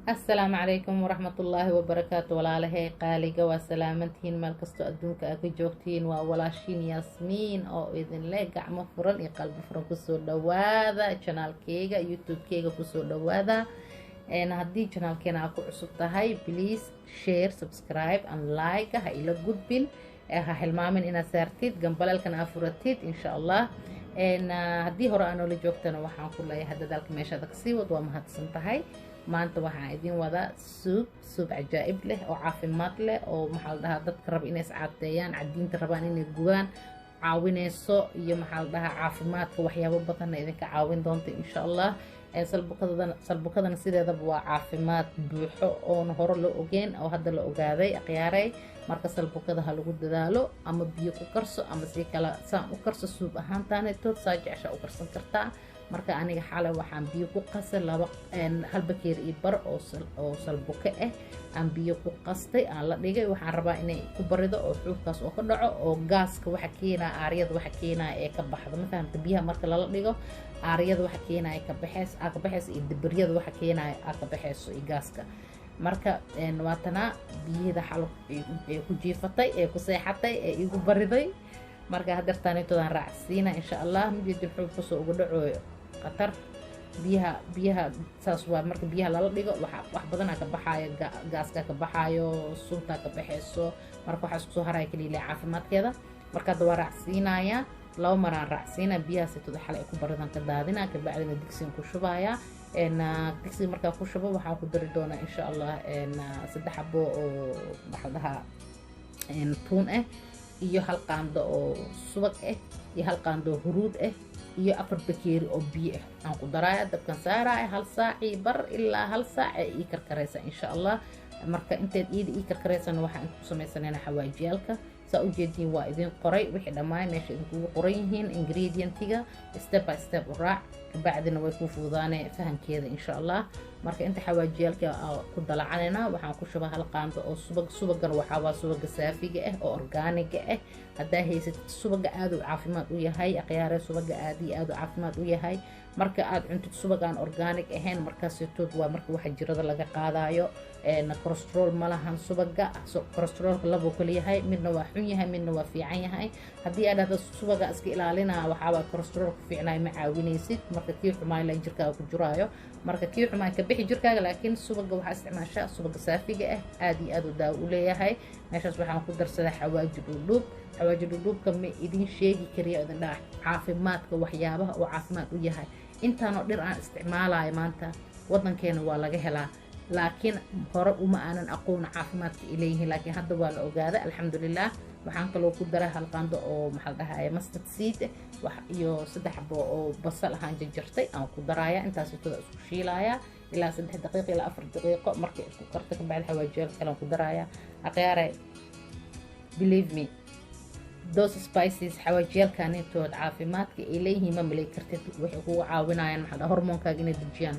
السلام عليكم ورحمة الله وبركاته ولاله قاليقة وسلامتين مال كستو أدونك أكو جوكتين وولاشين ياسمين أو إذن لي قعمة فرن يقلب فرن كسو دواذا channel كيغا يوتيوب كيغا كسو دواذا هدي channel كينا أكو عصب تهي بليز شير سبسكرايب and like هاي إلا قدبين هالمامن إنا سارتيد قنبلال كان أفورتيد إن شاء الله هدي هورا أنو اللي جوكتنا وحان كلها يهدد دالك ميشا دكسي ودوا مهدسن تهي maanta waxaan idin wadaa suub cajaa'ib leh oo caafimaad leh oo maxaa la dhahaa dadka raba inay iscaateeyaan cadiinta rabaan inay gubaan caawinayso iyo maxaa la dhahaa caafimaadka waxyaabo badan idinka caawin doonta insha Allah salbukadana sideedaba waa caafimaad buuxo oon hore loo ogeyn oo hadda la ogaaday aqyaaray marka salbukada ha lagu dadaalo ama biyo ku karso ama si kala saan u karso suub ahaantaana tood saa jecesha u karsan kartaa marka aniga xalay waxaan biyo ku qasay hal bakeeri iyo bar oo salbuka ah aan biyo ku qastay aan la dhigay waxaan rabaa inay ku barido oo xuubkaas oo ka dhaco oo gaaska waxa keenaa aariyada waxa keenaa ee ka baxdo marka biyaha marka la dhigo aariyada waxa keenaa ay ka baxayso iyo dibriyada waxa keenaa ay ka baxayso iyo gaaska marka waatana biyada xalay ee ku jiifatay ee ku seexatay ee igu bariday marka hadartaan intoodan raacsiina insha Allah mid xuubka soo ugu dhaco qatar biyaha saas waa marka biyaha lala dhigo wax badan ka baxayo gaaska ka baxayo sunta ka baxayso marka waxa isku soo haray kaliya caafimaadkeeda marka dawaa raacsiinaya laba maraan raacsiina biyaha si todo xalay ku baradan ka daadina ka bacdina digsiin ku shubaya digsi marka ku shubo waxa ku dari doona insha Allah saddex xabo oo baxdaha tuun iyo hal qaando oo subag iyo hal qaando huruud iyo afar bakeeri oo biyo aan ku daraaya dabkan saaraya hal saac bar ilaa hal saac ay karkaraysa insha Allah marka inteed ii karkaraysan waxa aan ku sameysanaynaa xawaajiyalka saa u jeedin waa idin qoray wixii dhammaan meesha idinku qoran yihiin ingredientiga step by step u raac kabacdina way ku fududaanay fahankeeda insha Allah marka inta xawaajiyalka ku dalacanayna waxaan ku shubaa hal qaando oo subagan waxa waa subaga saafiga oo organiga hadaa haysid subaga aad u caafimaad u yahay aqyaare subaga aad iyo aad u caafimaad u yahay marka aad cuntid subagan organic ahayn markaas tood waa marka waxa jirada laga qaadayo cholesterol malahan subaga cholesterolka labo kale yahay midna waa xun yahay midna waa fiican yahay hadii aad hada subaga iska ilaalina waxa waa cholesterolka fiicnay ma caawinaysid marka tii xumaay la jirkaaga ku jiraayo marka tii xumaay ka bixi jirkaaga laakiin subaga waxa isticmaashaa subaga saafiga aad iyo aad u daawo u leeyahay meeshaas waxaan ku darsadaa xawaaji dhudhuubka ma idin sheegi kariyo idin dhax caafimaadka waxyaabaha oo caafimaad u yahay intaanoo dhir aan isticmaalayo maanta wadankeena waa laga helaa laakiin hore uma aanan aqoon caafimaadka ileeyihiin laakiin hadda waa la ogaaday alxamdulilah waxaan kaloo ku daray hal qaando oo maxaa la dhahaa mustard seed iyo saddex xabo oo basal ahaan jarjartay aan ku daraaya intaas tada isku shiilaya ilaa 3 daqiiqo ilaa 4 daqiiqo markay isku karto ka bacdi xawaajiyal kale aan ku daraaya aqyaare believe me those spices xawaajiyalkan intood caafimaadka ileeyihiin ma malay kartid waxay kugu caawinayaan maxaa la hormoonkaaga inay dejiyaan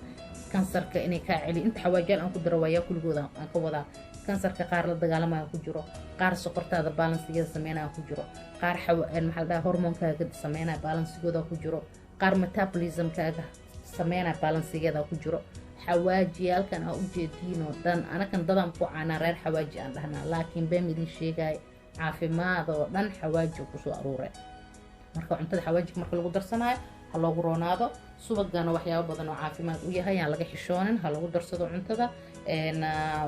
kansarka inay ka celi inta xawaajiyal aan ku daro waya kuligooda aan ka wadaa kansarka qaar la dagaalamaya ku jiro qaar sokortaada balansigeeda sameynaya ku jiro qaar maxaa la dhahaa hormoonkaaga sameynaya balansigooda ku jiro qaar metabolismkaaga sameynaya balansigeeda ku jiro xawaajiyalkan aan u jeediin oo dhan anakan dadan ku caana reer xawaaji aan dhahnaa laakiin been idin sheegay caafimaad oo dhan xawaaji ku soo aruuray marka cuntada xawaaji marka lagu darsanayo ha loogu roonaado subagana waxyaabo badan oo caafimaad u yahay aan laga xishoonin ha lagu darsado cuntada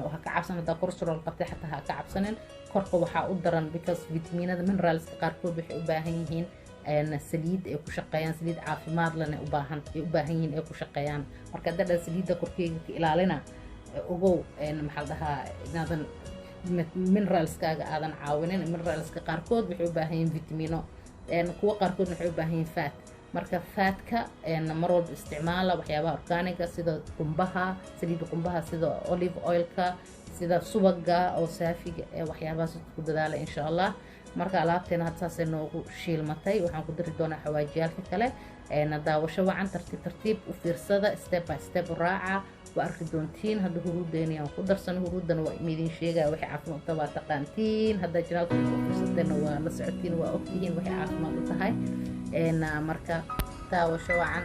waxa ka cabsan hadaa cholesterol qabtay xataa ha ka cabsanin korka waxaa u daran because vitaminada mineralska qaarkood waxay u baahan yihiin saliid ay ku shaqeeyaan saliid caafimaad lana u baahan yihiin ay ku shaqeeyaan marka dad saliidda korkeega ka ilaalina ogow maxaa la dhahaa inaadan mineralskaaga aadan caawinin mineralska qaarkood waxay u baahan yihiin vitamino kuwa qaarkood waxay u baahan yihiin fat marka fatka mar walba isticmaala waxyaabaha organiga sida qumbaha saliidda qumbaha sida olive oilka sida subaga oo saafiga waxyaabahaas ku dadaala insha Allah marka alaabteena hadda saasay noogu shiilmatay waxaan ku dari doonaa xawaajiyalka kale daawasho wacan tartiib u fiirsada step by step raaca waa arki doontiin hadda huruudeeni aan ku darsan huruudana waa idin sheegaya waxay caafimaad u tahay taqaantiin hadda janaalka ku fiirsadeen waa la socotiin waa ogtihiin waxay caafimaad u tahay marka daawasho wacan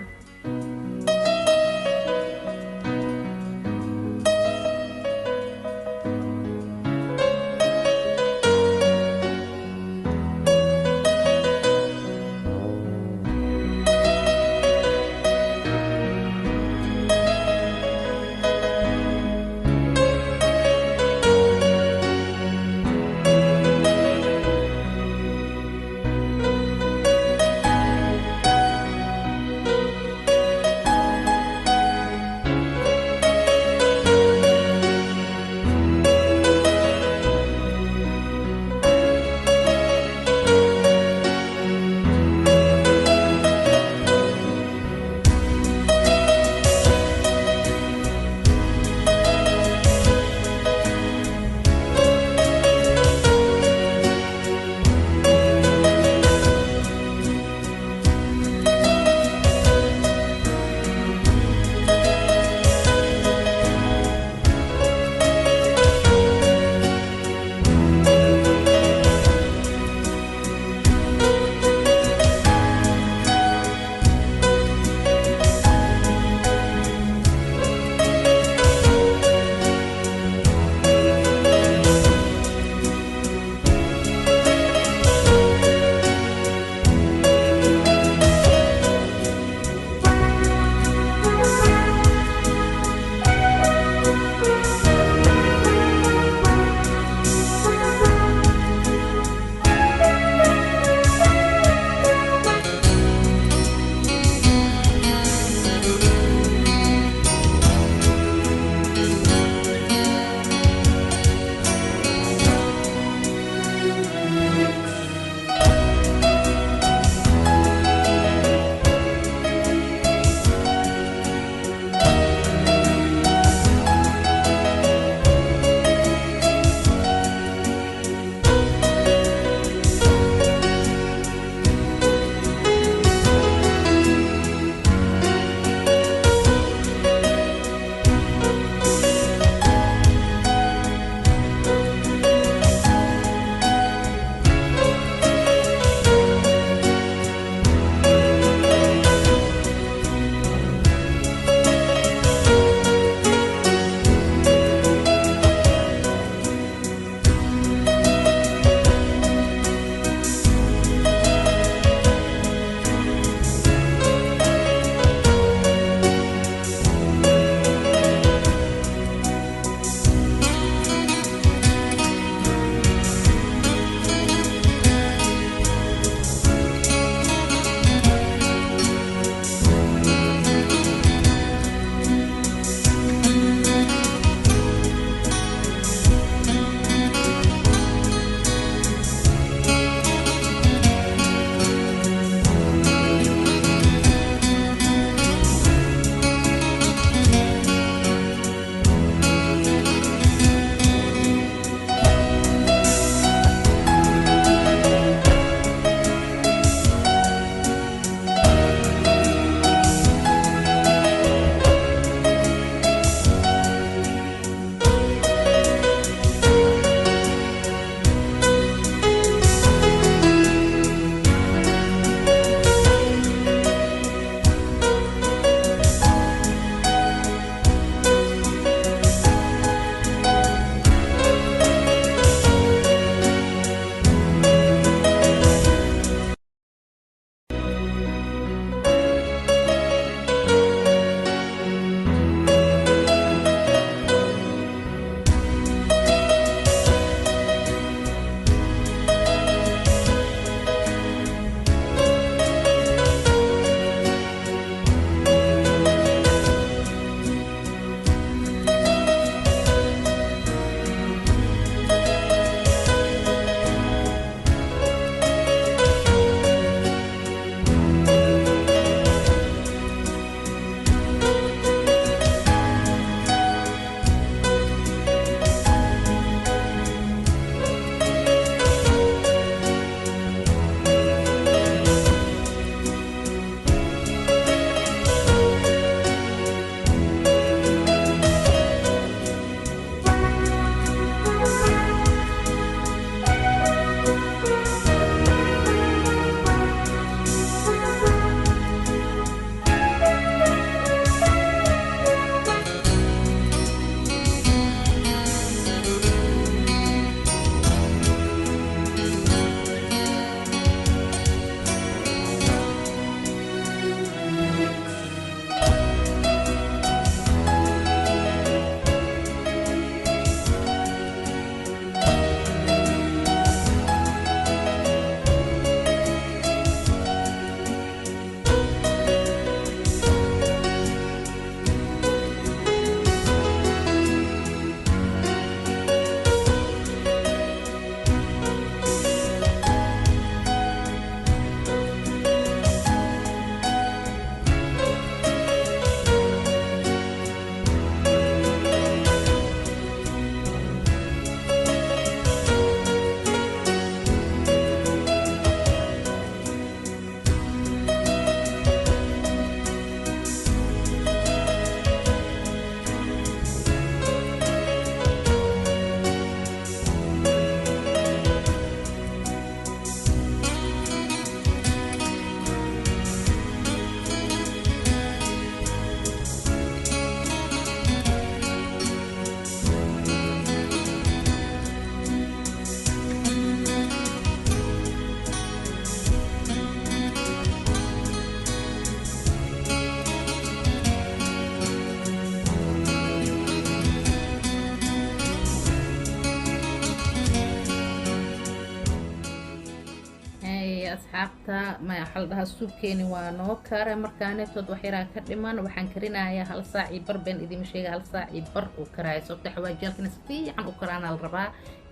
asxaabta ma xal dhaha suubkeeni waa noo kare markaanetood wax yaraa ka dhiman waxaan karinayaa 1 saac iyo bar been idin sheegay 1 saac iyo bar uu karaayo sababta xawaajalkana si fiican u karaana la rabaa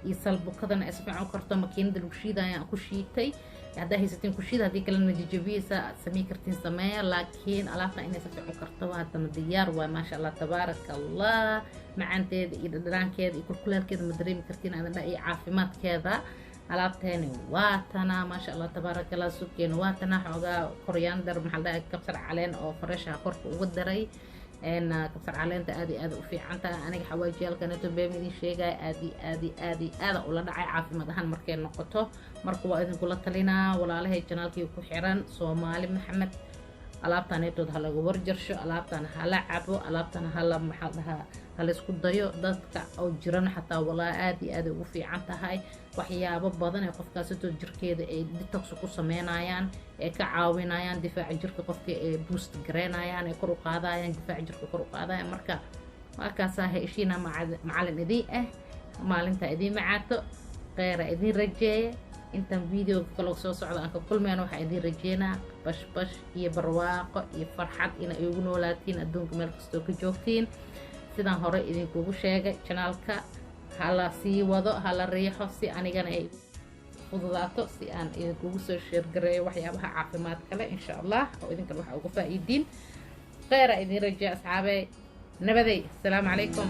iyo salbukadana si fiican u karto makiinada lagu shiidayaan ku shiitay hadda haysatiin ku shiida hadii kale najajabiyaysa samee kartiin sameeya laakiin alaabta inay si fiican u karto hadda diyaar waa maasha Allah tabarakallah macaanteeda iyo dhadhankeeda iyo kulkuleelkeeda ma dareemi kartiin adan iyo caafimaadkeeda alaabteeni waa tana maasha Allah tabarakallah suuqeena waa tana xogaa koriander maxaa la kabsar caleen oo fresh ah korka ugu daray kabsar caleenta aad u fiican tahay aniga xawaajiyeelkana beemidin sheegay aad ula dhacay caafimaad ahaan markay noqoto marka waa idin kula talinaa walaalahay channelkii ku xiran Soomaali Maxamed alaabtan eetood ha lagu warjarsho alaabtan ha la cabo alaabtan ha la maxaa dhahaa hal isku dayo dadka oo jiran xataa walaa aad ugu fiican tahay waxyaabo badan ee qofkaas oo jirkeeda ay detox ku sameynayaan ee ka caawinayaan difaaca jirka qofka ee boost gareynayaan ee kor u qaadayaan difaaca jirka kor u qaadayaan marka markaas ah heshiina macallin idin maalinta idin macaato qeyra idin rajeeye intan video kale soo socdo aan ka kulmeen waxa idin rajeynaa bash iyo barwaaqo iyo farxad ina igu noolaatiin adduunka meel kasta ka joogtiin sidaan hore idinkugu sheegay channelka hala sii wado hala riixo si anigana ay fududaato si aan idinkugu soo share gareeyo waxyaabaha caafimaad kale insha Allah oo idinka waxa ugu faa'iidin khayra idin rajeeyo asxaabay nabaday assalaamu calaykum